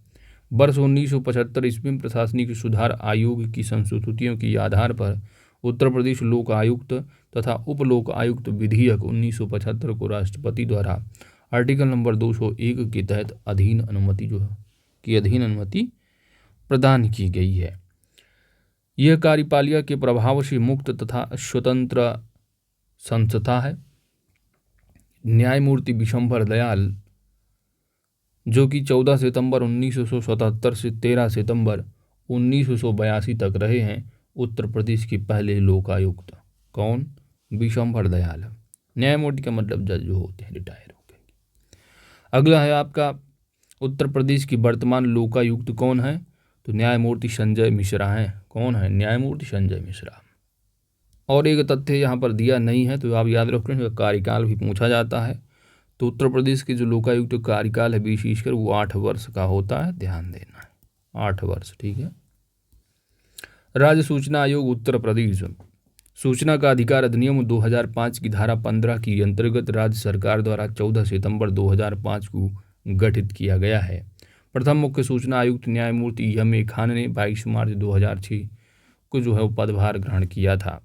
वर्ष 1975 ईस्वी में प्रशासनिक सुधार आयोग की संस्तुतियों के आधार पर उत्तर प्रदेश लोक आयुक्त तथा उप लोक आयुक्त विधेयक 1975 को राष्ट्रपति द्वारा आर्टिकल नंबर 201 के तहत अधीन अनुमति प्रदान की गई है। यह कार्यपालिका के प्रभाव से मुक्त तथा स्वतंत्र संस्था है। न्यायमूर्ति विशंभर दयाल, जो कि 14 सितंबर 1977 से 13 सितंबर 1982 तक रहे हैं, उत्तर प्रदेश के पहले लोकायुक्त। कौन? विशंभर दयाल। न्यायमूर्ति का मतलब जज जो होते हैं, रिटायर हो गए। अगला है आपका उत्तर प्रदेश की वर्तमान लोकायुक्त कौन है? तो न्यायमूर्ति संजय मिश्रा हैं। कौन है? न्यायमूर्ति संजय मिश्रा। और एक तथ्य यहाँ पर दिया नहीं है तो आप याद रखें, कार्यकाल भी पूछा जाता है। तो उत्तर प्रदेश के जो लोकायुक्त कार्यकाल है विशेषकर वो 8 वर्ष का होता है, ध्यान देना है, 8 वर्ष। ठीक है। राज्य सूचना आयोग उत्तर प्रदेश। सूचना का अधिकार अधिनियम 2005 की धारा 15 की अंतर्गत राज्य सरकार द्वारा 14 सितंबर 2005 को गठित किया गया है। प्रथम मुख्य सूचना आयुक्त न्यायमूर्ति एम.ए. खान ने 22 मार्च 2006 को जो है पदभार ग्रहण किया था।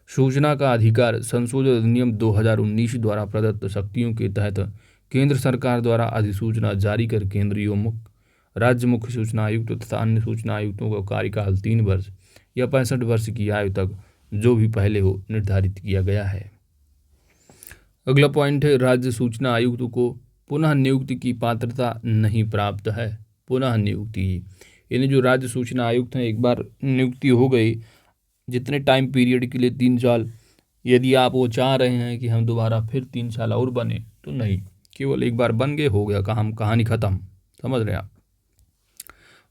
सूचना का अधिकार संशोधित अधिनियम 2019 द्वारा प्रदत्त शक्तियों के तहत केंद्र सरकार द्वारा अधिसूचना जारी कर केंद्रीय राज्य मुख्य सूचना आयुक्त तथा अन्य सूचना आयुक्तों का कार्यकाल 3 वर्ष या 65 वर्ष की आयु तक जो भी पहले हो निर्धारित किया गया है। अगला पॉइंट है, राज्य सूचना आयुक्त को पुनः नियुक्ति की पात्रता नहीं प्राप्त है। पुनः नियुक्ति यानी जो राज्य सूचना आयुक्त हैं, एक बार नियुक्ति हो गई, जितने टाइम पीरियड के लिए 3 साल, यदि आप वो चाह रहे हैं कि हम दोबारा फिर 3 साल और बने तो नहीं, केवल एक बार बन गए, हो गया, कहानी खत्म। समझ रहे हैं आप।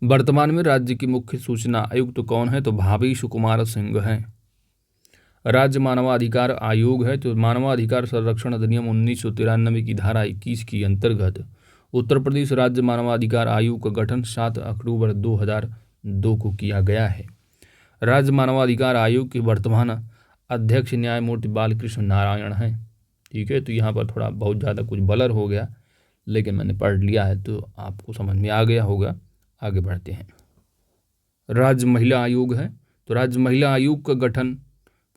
वर्तमान में राज्य की मुख्य सूचना आयुक्त कौन है? तो भावेश कुमार सिंह हैं। राज्य मानवाधिकार आयोग है तो मानवाधिकार संरक्षण अधिनियम 1993 की धारा 21 की अंतर्गत उत्तर प्रदेश राज्य मानवाधिकार आयोग का गठन 7 अक्टूबर 2002 को किया गया है। राज्य मानवाधिकार आयोग के वर्तमान अध्यक्ष न्यायमूर्ति बालकृष्ण नारायण हैं। ठीक है, तो यहाँ पर थोड़ा बहुत ज़्यादा कुछ ब्लर हो गया, लेकिन मैंने पढ़ लिया है तो आपको समझ में आ गया होगा। आगे बढ़ते हैं। राज्य महिला आयोग है तो राज्य महिला आयोग का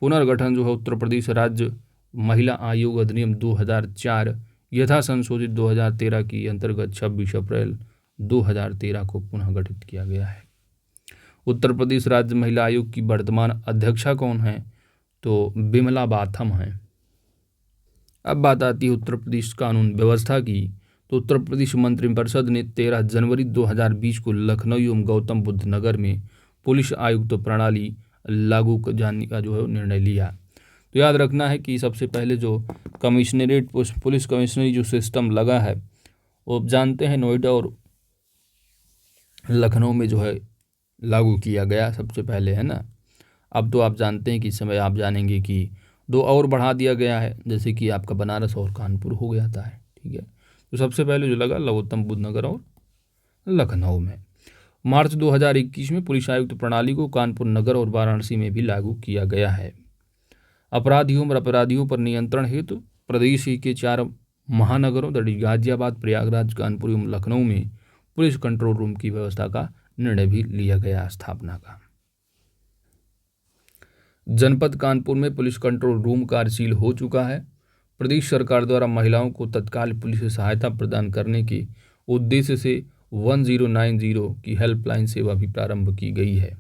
पुनर्गठन जो है उत्तर प्रदेश राज्य महिला आयोग अधिनियम 2004 यथा संशोधित 2013 की अंतर्गत 26 अप्रैल 2013 को पुनः गठित किया गया है। उत्तर प्रदेश राज्य महिला आयोग की वर्तमान अध्यक्षा कौन है? तो बिमला बाथम हैं। अब बात आती है उत्तर प्रदेश कानून व्यवस्था की। तो उत्तर प्रदेश मंत्रिपरिषद ने 13 जनवरी 2020 को लखनऊ एवं गौतम बुद्ध नगर में पुलिस आयुक्त प्रणाली लागू करने का जो है निर्णय लिया। तो याद रखना है कि सबसे पहले जो कमिश्नरेट पुलिस कमिश्नरी जो सिस्टम लगा है वो जानते हैं नोएडा और लखनऊ में जो है लागू किया गया सबसे पहले, है ना। अब तो आप जानते हैं कि इस समय आप जानेंगे कि 2 और बढ़ा दिया गया है, जैसे कि आपका बनारस और कानपुर हो गया था। ठीक है, तो सबसे पहले जो लगा गौतम बुद्ध नगर और लखनऊ में। मार्च 2021 में पुलिस आयुक्त प्रणाली को कानपुर नगर और वाराणसी में भी लागू किया गया है। अपराधियों और अपराधियों पर नियंत्रण हेतु प्रदेश के 4 महानगरों गाजियाबाद, प्रयागराज, कानपुर एवं लखनऊ में पुलिस कंट्रोल रूम की व्यवस्था का निर्णय भी लिया गया स्थापना का। जनपद कानपुर में पुलिस कंट्रोल रूम कार्यशील हो चुका है। प्रदेश सरकार द्वारा महिलाओं को तत्काल पुलिस सहायता प्रदान करने के उद्देश्य से 1090 की हेल्पलाइन सेवा भी प्रारंभ की गई है।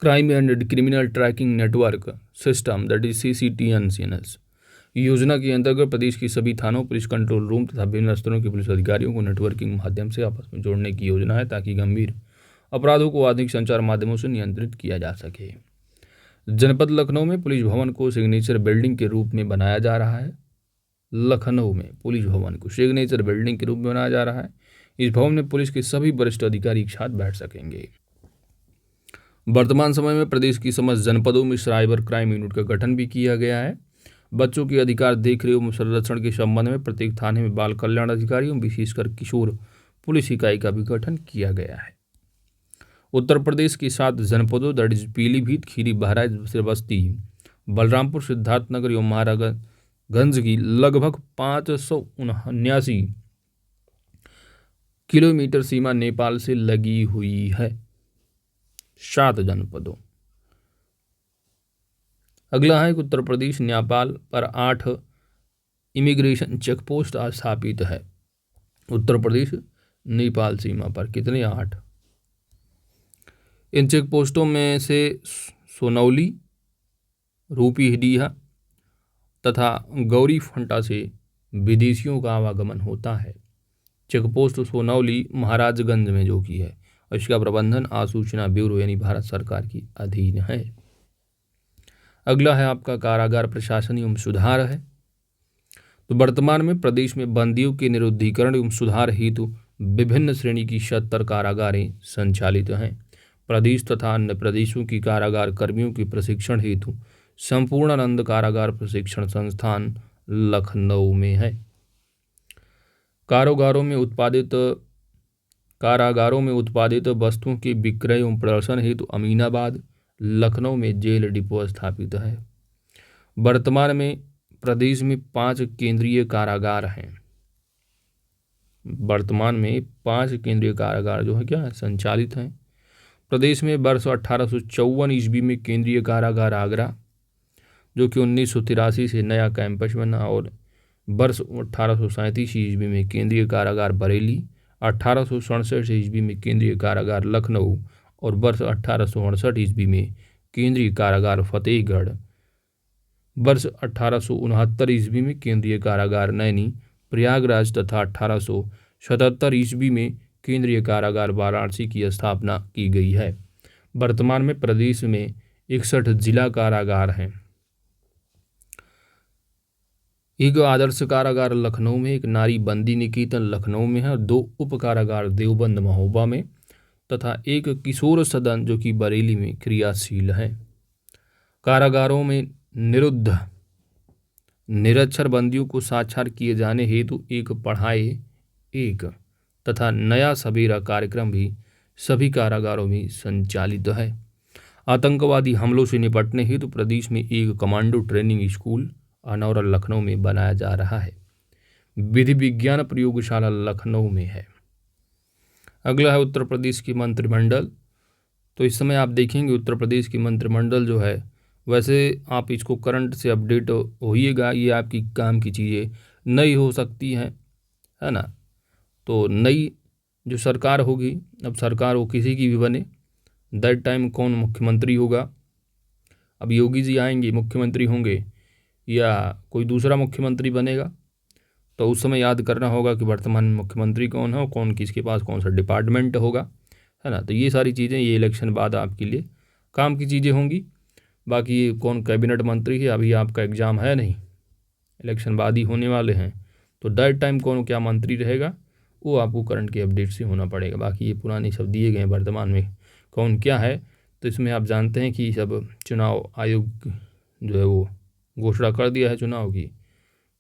Crime and criminal tracking network system CCTNCNS योजना के अंतर्गत प्रदेश की सभी थानों, पुलिस कंट्रोल रूम तथा विभिन्न स्तरों के पुलिस अधिकारियों को नेटवर्किंग माध्यम से आपस में जोड़ने की योजना है ताकि गंभीर अपराधों को आधुनिक संचार माध्यमों से नियंत्रित किया जा सके। जनपद लखनऊ में पुलिस भवन को सिग्नेचर बिल्डिंग के रूप में बनाया जा रहा है। लखनऊ में पुलिस भवन को सिग्नेचर बिल्डिंग के रूप में बनाया जा रहा है। इस भवन में पुलिस के सभी वरिष्ठ अधिकारी एक साथ बैठ सकेंगे। वर्तमान समय में प्रदेश की समस्त जनपदों में साइबर क्राइम यूनिट का गठन भी किया गया है। बच्चों के अधिकार देखरेख एवं संरक्षण के संबंध में प्रत्येक थाने में बाल कल्याण अधिकारी एवं विशेषकर किशोर पुलिस इकाई का भी गठन किया गया है। उत्तर प्रदेश की 7 जनपदों पीलीभीत, खीरी, बहराइच, श्रावस्ती, बलरामपुर, सिद्धार्थनगर एवं महाराजगंज की लगभग 579 किलोमीटर सीमा नेपाल से लगी हुई है। 7 जनपदों। अगला है उत्तर प्रदेश नेपाल पर 8 इमिग्रेशन चेक पोस्ट स्थापित है? उत्तर प्रदेश नेपाल सीमा पर। कितने? 8। इन चेक पोस्टों में से सोनौली, रूपीडीहा तथा गौरी फंटा से विदेशियों का आवागमन होता है। चेक पोस्ट सोनौली महाराजगंज में जो की है, और इसका प्रबंधन आसूचना ब्यूरो यानी भारत सरकार की अधीन है। अगला है आपका कारागार प्रशासन एवं सुधार है। तो वर्तमान में प्रदेश में बंदियों के निरुद्धीकरण एवं सुधार हेतु विभिन्न श्रेणी की 76 कारागारें संचालित हैं। प्रदेश तथा अन्य प्रदेशों की कारागार कर्मियों के प्रशिक्षण हेतु संपूर्णानंद कारागार प्रशिक्षण संस्थान लखनऊ में है। कारागारों में उत्पादित वस्तुओं के विक्रय एवं प्रदर्शन हेतु अमीनाबाद, लखनऊ में जेल डिपो स्थापित है। वर्तमान में प्रदेश में 5 केंद्रीय कारागार हैं। वर्तमान में 5 केंद्रीय कारागार जो है क्या संचालित हैं। प्रदेश में वर्ष 1854 ईस्वी में केंद्रीय कारागार आगरा, जो कि 1983 से नया कैंपस बना, और वर्ष 1837 ईस्वी में केंद्रीय कारागार बरेली, 1867 ईस्वी में केंद्रीय कारागार लखनऊ, और वर्ष 1868 ईस्वी में केंद्रीय कारागार फतेहगढ़, वर्ष 1869 ईस्वी में केंद्रीय कारागार नैनी प्रयागराज तथा 1877 ईस्वी में केंद्रीय कारागार वाराणसी की स्थापना की गई है। वर्तमान में प्रदेश में 61 जिला कारागार हैं। एक आदर्श कारागार लखनऊ में, एक नारी बंदी निकेतन लखनऊ में है, 2 उप कारागार देवबंद महोबा में तथा एक किशोर सदन जो कि बरेली में क्रियाशील है। कारागारों में निरुद्ध निरक्षर बंदियों को साक्षर किए जाने हेतु एक पढ़ाए एक तथा नया सवेरा कार्यक्रम भी सभी कारागारों में संचालित है। आतंकवादी हमलों से निपटने हेतु प्रदेश में एक commando training school Anaura Lucknow में बनाया जा रहा है। विधि विज्ञान प्रयोगशाला लखनऊ में है। अगला है उत्तर प्रदेश की मंत्रिमंडल। तो इस समय आप देखेंगे उत्तर प्रदेश की मंत्रिमंडल जो है, वैसे आप इसको करंट से अपडेट होइएगा, ये आपकी काम की चीज़ें नई हो सकती हैं, है ना। तो नई जो सरकार होगी, अब सरकार वो किसी की भी बने, दैट टाइम कौन मुख्यमंत्री होगा, अब योगी जी आएंगे मुख्यमंत्री होंगे या कोई दूसरा मुख्यमंत्री बनेगा, तो उस समय याद करना होगा कि वर्तमान में मुख्यमंत्री कौन है और कौन किसके पास कौन सा डिपार्टमेंट होगा, है ना। तो ये सारी चीज़ें ये इलेक्शन बाद आपके लिए काम की चीज़ें होंगी। बाकी ये कौन कैबिनेट मंत्री है, अभी आपका एग्ज़ाम है नहीं, इलेक्शन बाद ही होने वाले हैं, तो दैट टाइम कौन क्या मंत्री रहेगा वो आपको करंट के अपडेट से होना पड़ेगा। बाकी ये पुराने सब दिए गए हैं वर्तमान में कौन क्या है, तो इसमें आप जानते हैं कि सब चुनाव आयोग जो है वो घोषणा कर दिया है चुनाव की,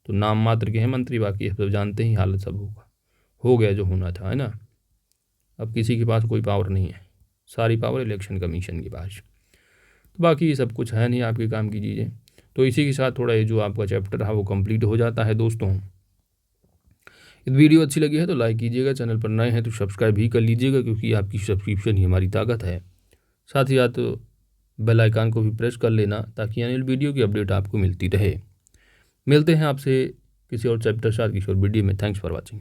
तो नाम मात्र के हैं मंत्री, बाकी सब जानते ही हालत सब होगा, हो गया जो होना था, है ना। अब किसी के पास कोई पावर नहीं है, सारी पावर इलेक्शन कमीशन के पास। तो बाकी ये सब कुछ है नहीं आपके काम की चीज़ें। तो इसी के साथ थोड़ा ये जो आपका चैप्टर रहा वो कंप्लीट हो जाता है दोस्तों। यदि वीडियो अच्छी लगी है तो लाइक कीजिएगा, चैनल पर नए हैं तो सब्सक्राइब भी कर लीजिएगा, क्योंकि आपकी सब्सक्रिप्शन ही हमारी ताकत है। साथ ही साथ बेल आइकन को भी प्रेस कर लेना ताकि आने वाली वीडियो की अपडेट आपको मिलती रहे। मिलते हैं आपसे किसी और चैप्टर साथ किसी और वीडियो में। Thanks for watching.